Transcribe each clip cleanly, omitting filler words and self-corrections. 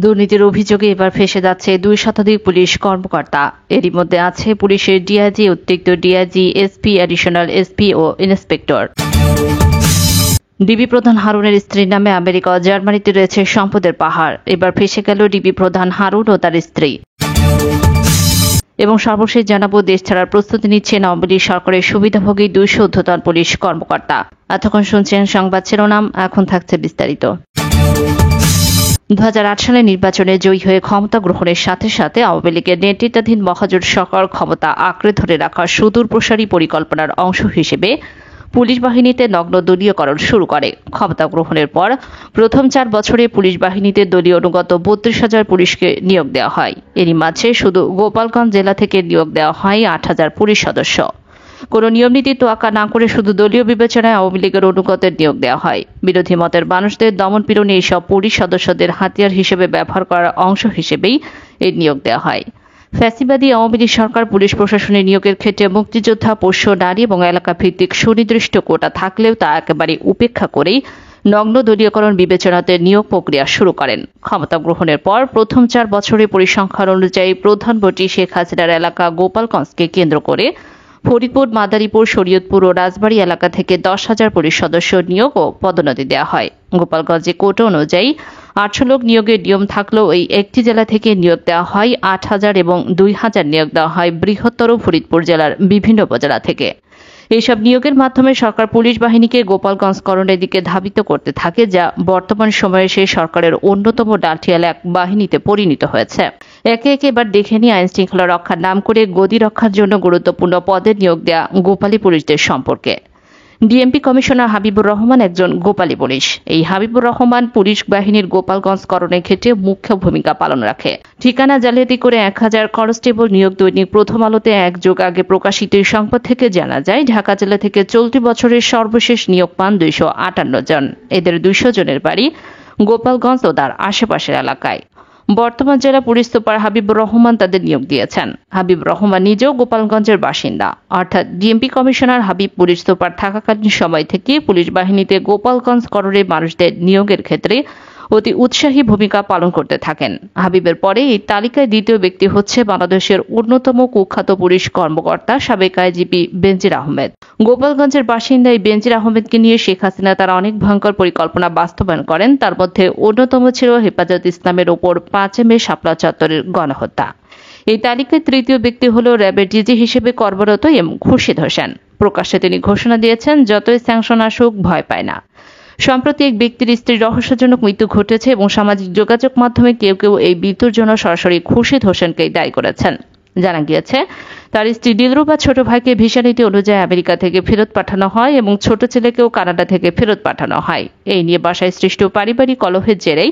দুর্নীতির অভিযোগে এবার ফেঁসে যাচ্ছে 2 শতাধিক পুলিশ কর্মকর্তা। এরই মধ্যে আছে পুলিশের ডিআইজি, অতিরিক্ত ডিআইজি, এসপি, অ্যাডিশনাল এসপি ও ইন্সপেক্টর। ডিবি প্রধান হারুনের স্ত্রীর নামে আমেরিকা ও জার্মানিতে রয়েছে সম্পদের পাহাড়। এবার ফেঁসে গেল ডিবি প্রধান হারুন ও তার স্ত্রী। এবং সর্বশেষ জানাবো, দেশ ছাড়ার প্রস্তুতি নিচ্ছেন আওয়ামী লীগ সরকারের সুবিধাভোগী 200 ঊর্ধ্বতন পুলিশ কর্মকর্তা। এতক্ষণ শুনছেন সংবাদ শিরোনাম, এখন থাকছে বিস্তারিত। 2008 সালে নির্বাচনে জয়ী হয়ে ক্ষমতা গ্রহণের সাথে সাথে আওয়ামী লীগের নেতৃত্বাধীন মহাজোট সরকার ক্ষমতা আঁকড়ে ধরে রাখার সুদূরপ্রসারী পরিকল্পনার অংশ হিসেবে পুলিশ বাহিনীতে নগ্ন দলীয়করণ শুরু করে। ক্ষমতা গ্রহণের পর প্রথম 4 বছরে পুলিশ বাহিনীতে দলীয় অনুগত 32,000 পুলিশকে নিয়োগ দেওয়া হয়। এরই মাঝে শুধু গোপালগঞ্জ জেলা থেকে নিয়োগ দেওয়া হয় 8,000 পুলিশ সদস্য। কোনো নিয়মনীতি তোয়াক্কা না করে শুধু দলীয় বিবেচনায় আওয়ামী লীগের অনুগতের নিয়োগ দেওয়া হয়। বিরোধী মতের মানুষদের দমনপীড়নে এইসব পুলিশ সদস্যদের হাতিয়ার হিসেবে ব্যবহার করার অংশ হিসেবেই এই নিয়োগ দেওয়া হয়। ফ্যাসিবাদী আওয়ামী লীগ সরকার পুলিশ প্রশাসনে নিয়োগের ক্ষেত্রে মুক্তিযোদ্ধা, পোষ্য, নারী এবং এলাকা ভিত্তিক সুনির্দিষ্ট কোটা থাকলেও তা একেবারে উপেক্ষা করেই নগ্ন দলীয়করণ বিবেচনাতে নিয়োগ প্রক্রিয়া শুরু করেন। ক্ষমতা গ্রহণের পর প্রথম 4 বছরে পরিসংখ্যান অনুযায়ী প্রধানমন্ত্রী শেখ হাসিনার এলাকা গোপালগঞ্জকে কেন্দ্র করে ফরিদপুর, মাদারীপুর, শরীয়তপুর ও রাজবাড়ী এলাকা থেকে 10,000 পুলিশ সদস্য নিয়োগ ও পদোন্নতি দেওয়া হয়। গোপালগঞ্জে কোটা অনুযায়ী 800 লোক নিয়োগের নিয়ম থাকলেও এই একটি জেলা থেকে নিয়োগ দেওয়া হয় 8,000 এবং 2,000 নিয়োগ দেওয়া হয় বৃহত্তর ফরিদপুর জেলার বিভিন্ন উপজেলা থেকে। এইসব নিয়োগের মাধ্যমে সরকার পুলিশ বাহিনীকে গোপালগঞ্জকরণের দিকে ধাবিত করতে থাকে, যা বর্তমান সময়ে সেই সরকারের অন্যতম ডালটিয়াল এক বাহিনীতে পরিণত হয়েছে। একে একে এবার দেখে নিয়ে আইন শৃঙ্খলা রক্ষার নাম করে গদি রক্ষার জন্য গুরুত্বপূর্ণ পদে নিয়োগ দেওয়া গোপালী পুলিশদের সম্পর্কে। ডিএমপি কমিশনার হাবিবুর রহমান একজন গোপালী পুলিশ। এই হাবিবুর রহমান পুলিশ বাহিনীর গোপালগঞ্জকরণের ক্ষেত্রে মুখ্য ভূমিকা পালন রাখে। ঠিকানা জালিয়াতি করে 1,000 কনস্টেবল নিয়োগ দৈনিক প্রথম আলোতে এক যুগ আগে প্রকাশিত সংবাদ থেকে জানা যায়, ঢাকা জেলা থেকে চলতি বছরের সর্বশেষ নিয়োগ পান 258 জন। এদের 200 জনের বাড়ি গোপালগঞ্জ ও তার আশেপাশের এলাকায়। বর্তমান জেলা পুলিশ সুপার হাবিবুর রহমান তাদের নিয়োগ দিয়েছেন। হাবিবুর রহমান নিজেও গোপালগঞ্জের বাসিন্দা, অর্থাৎ DMP commissioner Habib police super থাকাকালীন সময় থেকে পুলিশ বাহিনীতে গোপালগঞ্জকরণের মানুষদের নিয়োগের ক্ষেত্রে অতি উৎসাহী ভূমিকা পালন করতে থাকেন। হাবিবের পরে এই তালিকায় দ্বিতীয় ব্যক্তি হচ্ছে বাংলাদেশের অন্যতম কুখ্যাত পুলিশ কর্মকর্তা সাবেক আইজিপি বেনজির আহমেদ। গোপালগঞ্জের বাসিন্দা এই বেনজির আহমেদকে নিয়ে শেখ হাসিনা তার অনেক ভয়ঙ্কর পরিকল্পনা বাস্তবায়ন করেন। তার মধ্যে অন্যতম ছিল হেফাজত ইসলামের ওপর 5 মে শাপলা চত্বরের গণহত্যা। এই তালিকায় তৃতীয় ব্যক্তি হল র্যাবের ডিজি হিসেবে কর্মরত এম খুরশিদ হোসেন। প্রকাশ্যে তিনি ঘোষণা দিয়েছেন, যতই স্যাংশন আসুক ভয় পায় না। সম্প্রতি এক ব্যক্তির স্ত্রীর রহস্যজনক মৃত্যু ঘটেছে এবং সামাজিক যোগাযোগ মাধ্যমে কেউ কেউ এই মৃত্যুর জন্য সরাসরি খুরশিদ হোসেনকেই দায়ী করেছেন। জানা গিয়েছে, তার স্ত্রী দিলরুবা ছোট ভাইকে ভিসা নীতি অনুযায়ী আমেরিকা থেকে ফেরত পাঠানো হয় এবং ছোট ছেলেকেও কানাডা থেকে ফেরত পাঠানো হয়। এই নিয়ে বাসায় সৃষ্ট পারিবারিক কলহের জেরেই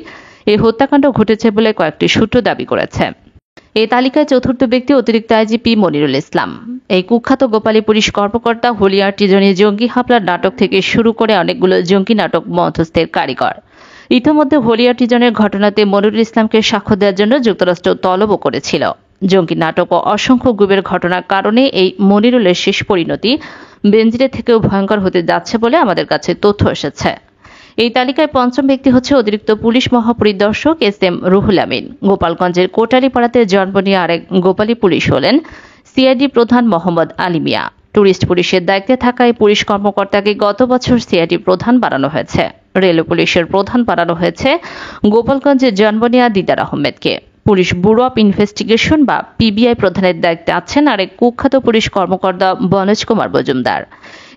এই হত্যাকাণ্ড ঘটেছে বলে কয়েকটি সূত্র দাবি করেছে। এই তালিকায় চতুর্থ ব্যক্তি অতিরিক্ত আইজিপি মনিরুল ইসলাম। এই কুখ্যাত গোপালী পুলিশ কর্মকর্তা হলিয়ার টিজনে জঙ্গি হামলার নাটক থেকে শুরু করে অনেকগুলো জঙ্গি নাটক মধ্যস্থের কারিগর। ইতিমধ্যে হলিয়ার টিজনের ঘটনাতে মনিরুল ইসলামকে সাক্ষ্য দেওয়ার জন্য যুক্তরাষ্ট্র তলবও করেছিল। জঙ্গি নাটক ও অসংখ্য গুমের ঘটনার কারণে এই মনিরুলের শেষ পরিণতি বেনজিরের থেকেও ভয়ঙ্কর হতে যাচ্ছে বলে আমাদের কাছে তথ্য এসেছে। এই তালিকায় পঞ্চম ব্যক্তি হচ্ছে অতিরিক্ত পুলিশ মহাপরিদর্শক এস.এম. রুহুল আমিন। গোপালগঞ্জের কোটালীপাড়াতে জন্ম নিয়ে আরেক গোপালী পুলিশ হলেন সিআইডি প্রধান মোহাম্মদ আলী মিয়া। টুরিস্ট পুলিশের দায়িত্বে থাকা এই পুলিশ কর্মকর্তাকে গত বছর সিআইডি প্রধান বানানো হয়েছে। রেল পুলিশের প্রধান বানানো হয়েছে গোপালগঞ্জের জন্ম নেওয়া দিদার আহমেদকে। পুলিশ ব্যুরো অব ইনভেস্টিগেশন বা পিবিআই প্রধানের দায়িত্বে আছেন আরেক কুখ্যাত পুলিশ কর্মকর্তা বনজ কুমার মজুমদার।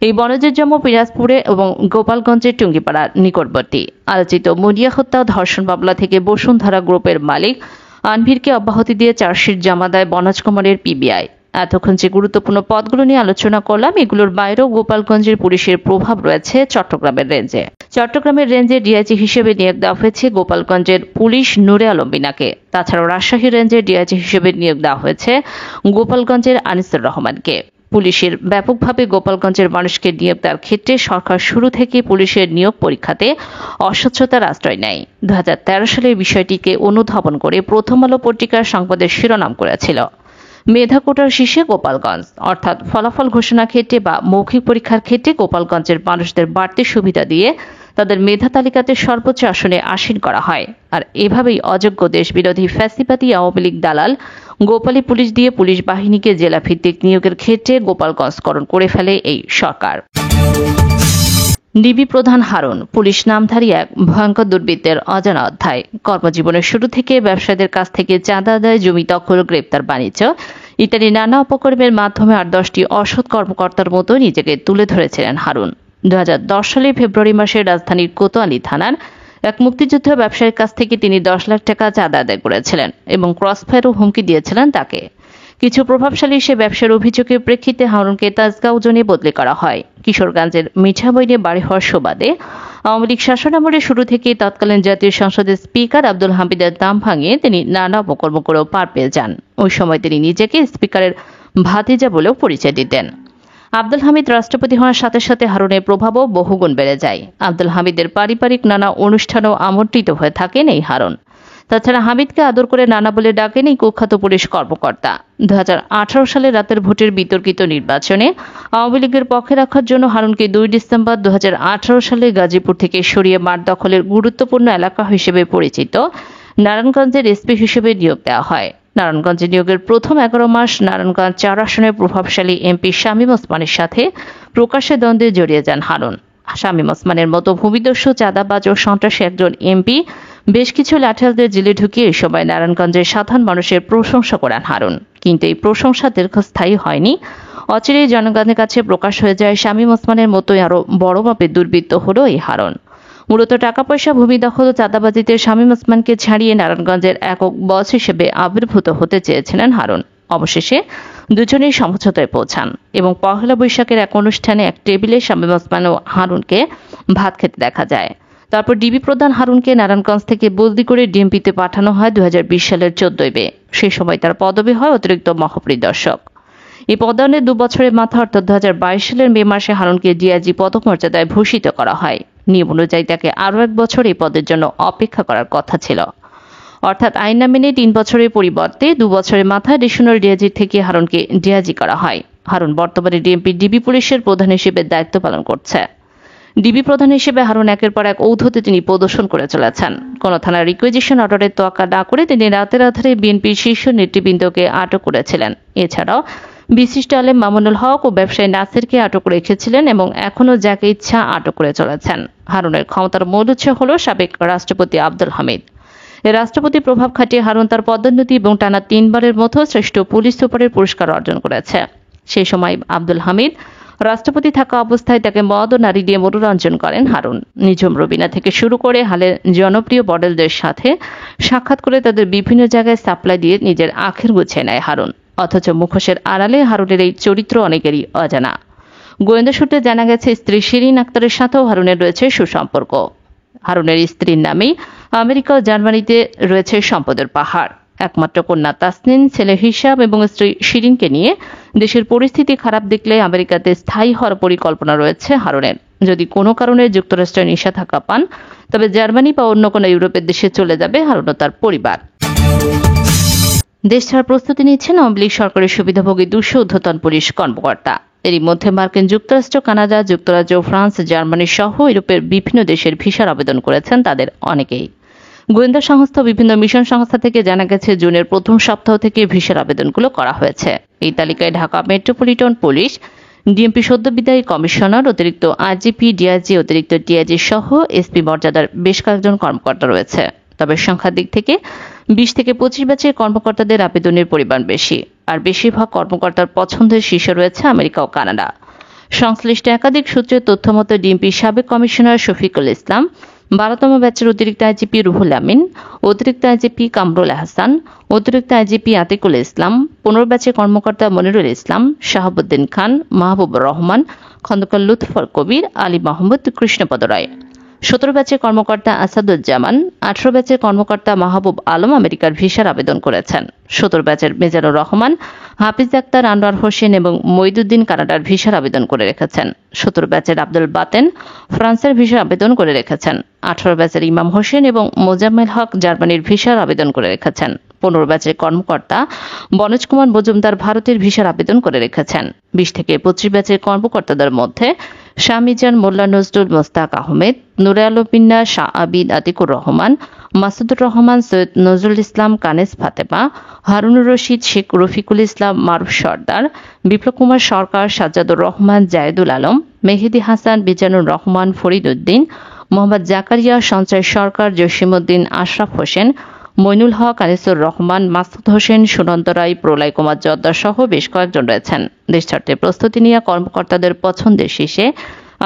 এই বনজের জন্ম পিরাজপুরে এবং গোপালগঞ্জের টুঙ্গিপাড়ার নিকটবর্তী। আলোচিত মুনিয়া হত্যা ও ধর্ষণ মামলা থেকে বসুন্ধরা গ্রুপের মালিক আনভিরকে অব্যাহতি দিয়ে চার্জশিট জমা দেয় বনজ কুমারের পিবিআই। এতক্ষণ যে গুরুত্বপূর্ণ পদগুলো নিয়ে আলোচনা করলাম, এগুলোর বাইরেও গোপালগঞ্জের পুলিশের প্রভাব রয়েছে চট্টগ্রামের রেঞ্জে। চট্টগ্রামের রেঞ্জে ডিআইজি হিসেবে নিয়োগ দেওয়া হয়েছে গোপালগঞ্জের পুলিশ নূরে আলম বিনাকে। তাছাড়াও রাজশাহী রেঞ্জের ডিআইজি হিসেবে নিয়োগ দেওয়া হয়েছে গোপালগঞ্জের আনিসুর রহমানকে। পুলিশের ব্যাপকভাবে গোপালগঞ্জের মানুষকে নিয়োগ দেওয়ার ক্ষেত্রে সরকার শুরু থেকে পুলিশের নিয়োগ পরীক্ষাতে অস্বচ্ছতার আশ্রয় নেয়। 2013 সালে বিষয়টিকে অনুধাবন করে প্রথম আলো পত্রিকার সংবাদের শিরোনাম করেছিল, মেধা কোটার শীর্ষে গোপালগঞ্জ, অর্থাৎ ফলাফল ঘোষণার ক্ষেত্রে বা মৌখিক পরীক্ষার ক্ষেত্রে গোপালগঞ্জের মানুষদের বাড়তি সুবিধা দিয়ে তাদের মেধা তালিকাতে সর্বোচ্চ আসনে আসীন করা হয়। আর এভাবেই অযোগ্য দেশবিরোধী ফ্যাসিবাদী আওয়ামী লীগ দালাল গোপালী পুলিশ দিয়ে পুলিশ বাহিনীকে জেলাভিত্তিক নিয়োগের ক্ষেত্রে গোপালগঞ্জকরণ করে ফেলে এই সরকার। ডিবি প্রধান হারুন পুলিশ নামধারী এক ভয়ঙ্কর দুর্বৃত্তের অজানা অধ্যায়। কর্মজীবনের শুরু থেকে ব্যবসায়ীদের কাছ থেকে চাঁদা আদায়, জমি দখল, গ্রেপ্তার, বাণিজ্য ইত্যাদি নানা অপকর্মের মাধ্যমে 8-10টি অসৎ কর্মকর্তার মতো নিজেকে তুলে ধরেছিলেন হারুন। 2010 সালে ফেব্রুয়ারি মাসে রাজধানীর কোতোয়ালি থানার এক মুক্তিযুদ্ধ ব্যবসায়ীর কাছ থেকে তিনি 10 লাখ টাকা চাঁদা আদায় করেছিলেন এবং ক্রসফায়ারও হুমকি দিয়েছিলেন তাকে। কিছু প্রভাবশালী সে ব্যবসার অভিযোগের প্রেক্ষিতে হারুনকে তাজগাঁও জোনে বদলি করা হয়। কিশোরগঞ্জের মিঠাবইনে বাড়ি হওয়ার সুবাদে আওয়ামী লীগ শাসনামলের শুরু থেকে তৎকালীন জাতীয় সংসদের স্পিকার আব্দুল হামিদের দাম ভাঙিয়ে তিনি নানা অপকর্ম করেও পার পেয়ে যান। ওই সময় তিনি নিজেকে স্পিকারের ভাতিজা বলেও পরিচয় দিতেন। আব্দুল হামিদ রাষ্ট্রপতি হওয়ার সাথে সাথে হারুনের প্রভাবও বহুগুণ বেড়ে যায়। আব্দুল হামিদের পারিবারিক নানা অনুষ্ঠানেও আমন্ত্রিত হয়ে থাকেন এই হারুন। তাছাড়া হামিদকে আদর করে নানা বলে ডাকেন এই কুখ্যাত পুলিশ কর্মকর্তা। 2018 সালে রাতের ভোটের বিতর্কিত নির্বাচনে আওয়ামী লীগের পক্ষে রাখার জন্য হারুনকে 2 ডিসেম্বর 2018 সালে গাজীপুর থেকে সরিয়ে মাঠ দখলের গুরুত্বপূর্ণ এলাকা হিসেবে পরিচিত নারায়ণগঞ্জের এসপি হিসেবে নিয়োগ দেওয়া হয়। নারায়ণগঞ্জে নিয়োগের প্রথম 11 মাস নারায়ণগঞ্জ 4 আসনের প্রভাবশালী এমপি শামীম ওসমানের সাথে প্রকাশ্যে দ্বন্দ্বে জড়িয়ে যান হারুন। শামীম ওসমানের মতো ভূমিদস্যু, চাঁদাবাজ ও সন্ত্রাসী একজন এমপি বেশ কিছু লাঠিয়ালদের জেলে ঢুকিয়ে এই সময় নারায়ণগঞ্জের সাধারণ মানুষের প্রশংসা করেন হারুন। কিন্তু এই প্রশংসা দীর্ঘস্থায়ী হয়নি। অচিরেই জনগণের কাছে প্রকাশ হয়ে যায় শামীম ওসমানের মতোই আরো বড় মাপের দুর্বৃত্ত হলো এই হারুন। মূলত টাকা পয়সা, ভূমি দখল ও চাঁদাবাজিতে শামীম ওসমানকে ছাড়িয়ে নারায়ণগঞ্জের একক বস হিসেবে আবির্ভূত হতে চেয়েছিলেন হারুন। অবশেষে দুজনেই সমঝোতায় পৌঁছান এবং পহেলা বৈশাখের এক অনুষ্ঠানে এক টেবিলে শামীম ওসমান ও হারুনকে ভাত খেতে দেখা যায়। তারপর ডিবি প্রধান হারুনকে নারায়ণগঞ্জ থেকে বদলি করে ডিএমপিতে পাঠানো হয় 2020 সালের 14 মে। সেই সময় তার পদবি হয় অতিরিক্ত মহাপরিদর্শক। এই পদায়নের 2 বছরের মাথা অর্থাৎ 2022 সালের মে মাসে হারুনকে ডিআইজি পদমর্যাদায় ভূষিত করা হয়। নিয়ম অনুযায়ী তাকে আরও 1 বছর এই পদের জন্য অপেক্ষা করার কথা ছিল। অর্থাৎ আইন মেনে 3 বছরের পরিবর্তে 2 বছরের মাথায় এডিশনাল ডিআইজি থেকে হারুনকে ডিআইজি করা হয়। হারুন বর্তমানে ডিএমপি ডিবি পুলিশের প্রধান হিসেবে দায়িত্ব পালন করছে। ডিবি প্রধান হিসেবে হারুন একের পর এক ঔদ্ধত্যে তিনি প্রদর্শন করে চলেছেন। কোন থানার রিকুইজিশন অর্ডারের তোয়াক্কা না করে তিনি রাতের আধারে বিএনপির শীর্ষ নেতৃবৃন্দকে আটক করেছিলেন। এছাড়াও বিশিষ্ট আলেম মামুনুল হক ও ব্যবসায়ী নাসিরকে আটক রেখেছিলেন এবং এখনও যাকে ইচ্ছা আটক করে চলেছেন। হারুনের ক্ষমতার মূল উৎস হল সাবেক রাষ্ট্রপতি আব্দুল হামিদ। এই রাষ্ট্রপতি প্রভাব খাটিয়ে হারুন তার পদোন্নতি এবং টানা 3 বারের মতো শ্রেষ্ঠ পুলিশ সুপারের পুরস্কার অর্জন করেছে। সেই সময় আব্দুল হামিদ রাষ্ট্রপতি থাকা অবস্থায় তাকে মদ ও নারী দিয়ে মনোরঞ্জন করেন হারুন। নিঝুম রবিনা থেকে শুরু করে হালের জনপ্রিয় মডেলদের সাথে সাক্ষাৎ করে তাদের বিভিন্ন জায়গায় সাপ্লাই দিয়ে নিজের আখের গুছিয়ে নেয় হারুন। অথচ মুখোশের আড়ালে হারুনের এই চরিত্র অনেকেরই অজানা। গোয়েন্দা সূত্রে জানা গেছে স্ত্রী শিরিন আক্তারের সাথেও হারুনের রয়েছে সুসম্পর্ক। হারুনের স্ত্রীর নামেই আমেরিকা ও জার্মানিতে রয়েছে সম্পদের পাহাড়। একমাত্র কন্যা তাসনিন, ছেলে হিসাব এবং স্ত্রী শিরিনকে নিয়ে দেশের পরিস্থিতি খারাপ দেখলে আমেরিকাতে স্থায়ী হওয়ার পরিকল্পনা রয়েছে হারুনের। যদি কোনো কারণে যুক্তরাষ্ট্রের নিষেধাজ্ঞা পান তবে জার্মানি বা অন্য কোনো ইউরোপের দেশে চলে যাবে হারুন ও তার পরিবার। দেশ ছাড়ার প্রস্তুতি নিচ্ছেন আওয়ামী লীগ সরকারের সুবিধাভোগী 200 ঊর্ধ্বতন পুলিশ কর্মকর্তা। এরই মধ্যে মার্কিন যুক্তরাষ্ট্র, কানাডা, যুক্তরাজ্য, ফ্রান্স, জার্মানি সহ ইউরোপের বিভিন্ন দেশের ভিসার আবেদন করেছেন তাদের অনেকেই। গোয়েন্দা সংস্থা বিভিন্ন মিশন সংস্থা থেকে জানা গেছে জুনের প্রথম সপ্তাহ থেকে ভিসার আবেদনগুলো করা হয়েছে। এই তালিকায় ঢাকা মেট্রোপলিটন পুলিশ, ডিএমপি সদ্যবিদায়ী কমিশনার, অতিরিক্ত আইজিপি, ডিআইজি, অতিরিক্ত ডিআইজি সহ এসপি মর্যাদার বেশ কয়েকজন কর্মকর্তা রয়েছে। তবে সংখ্যার দিক থেকে 20 থেকে 25 ব্যাচের কর্মকর্তাদের আবেদনের পরিমাণ বেশি। আর বেশিরভাগ কর্মকর্তার পছন্দের শীর্ষে রয়েছে আমেরিকা ও কানাডা। সংশ্লিষ্ট একাধিক সূত্রের তথ্য মতো ডিএমপির সাবেক কমিশনার শফিকুল ইসলাম, 12তম ব্যাচের অতিরিক্ত আইজিপি রুহুল আমিন, অতিরিক্ত আইজিপি কামরুল আহসান, অতিরিক্ত আইজিপি আতিকুল ইসলাম, 15 ব্যাচের কর্মকর্তা মনিরুল ইসলাম, শাহাবুদ্দিন খান, মাহবুবুর রহমান, খন্দকার লুৎফর কবির, আলী মাহমুদ, কৃষ্ণপদ রায়, 17 ব্যাচের কর্মকর্তা আসাদুজ্জামান, 18 ব্যাচের কর্মকর্তা মাহবুব আলম আমেরিকার ভিসার আবেদন করেছেন। 17 ব্যাচের মেজানুর রহমান, হাফিজ আক্তার, আনোয়ার হোসেন এবং মইদুদ্দিন কানাডার ভিসার আবেদন করে রেখেছেন। 17 ব্যাচের আব্দুল বাতেন ফ্রান্সের ভিসার আবেদন করে রেখেছেন। 18 ব্যাচের ইমাম হোসেন এবং মোজাম্মেল হক জার্মানির ভিসার আবেদন করে রেখেছেন। 15 ব্যাচের কর্মকর্তা বনোজ কুমার মজুমদার ভারতের ভিসার আবেদন করে রেখেছেন। 20 থেকে 25 ব্যাচের কর্মকর্তাদের মধ্যে শাহ মিজান, মোল্লা নজরুল, মোস্তাক আহমেদ, নুরে আলম মিন্না, শাহ আবিদ, আতিকুর রহমান, মাসুদুর রহমান, সৈয়দ নজরুল ইসলাম, কানেস ফাতেমা, হারুনুর রশিদ, শেখ রফিকুল ইসলাম, মারুফ সর্দার, বিপ্লব কুমার সরকার, সাজ্জাদুর রহমান, জায়েদুল আলম, মেহেদি হাসান, বিজানুর রহমান, ফরিদ উদ্দিন, মোহাম্মদ জাকারিয়া, সঞ্চয় সরকার, জসিমউদ্দিন, আশরাফ হোসেন, মইনুল হক, আনিসুর রহমান, মাসুদ হোসেন, সুনন্দ রায়, প্রলয় কুমার জর্দার সহ বেশ কয়েকজন রয়েছেন। দেশ ছাড়তে প্রস্তুতি নিয়ে কর্মকর্তাদের পছন্দের শীর্ষে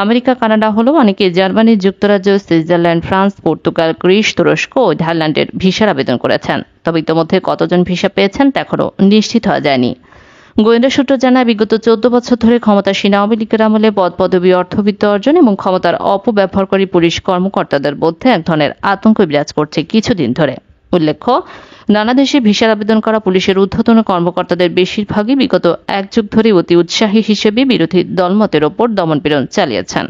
আমেরিকা, কানাডা হলেও অনেকে জার্মানি, যুক্তরাজ্য, সুইজারল্যান্ড, ফ্রান্স, পর্তুগাল, গ্রিস, তুরস্ক ও থাইল্যান্ডের ভিসার আবেদন করেছেন। তবে ইতোমধ্যে কতজন ভিসা পেয়েছেন তা এখনো নিশ্চিত হওয়া যায়নি। গোয়েন্দা সূত্র জানায়, বিগত 14 বছর ধরে ক্ষমতাসীন আওয়ামী লীগের আমলে পদপদবি, অর্থবিত্ত অর্জন এবং ক্ষমতার অপব্যবহারকারী পুলিশ কর্মকর্তাদের মধ্যে এক ধরনের আতঙ্ক বিরাজ করছে কিছুদিন ধরে। উল্লেখ্য, নানা দেশে ভিসার আবেদন করা পুলিশের ঊর্ধ্বতন কর্মকর্তাদের বেশিরভাগই বিগত এক যুগ ধরে অতি উৎসাহী হিসেবে বিরোধী দলমতের ওপর দমনপীড়ন চালিয়েছেন।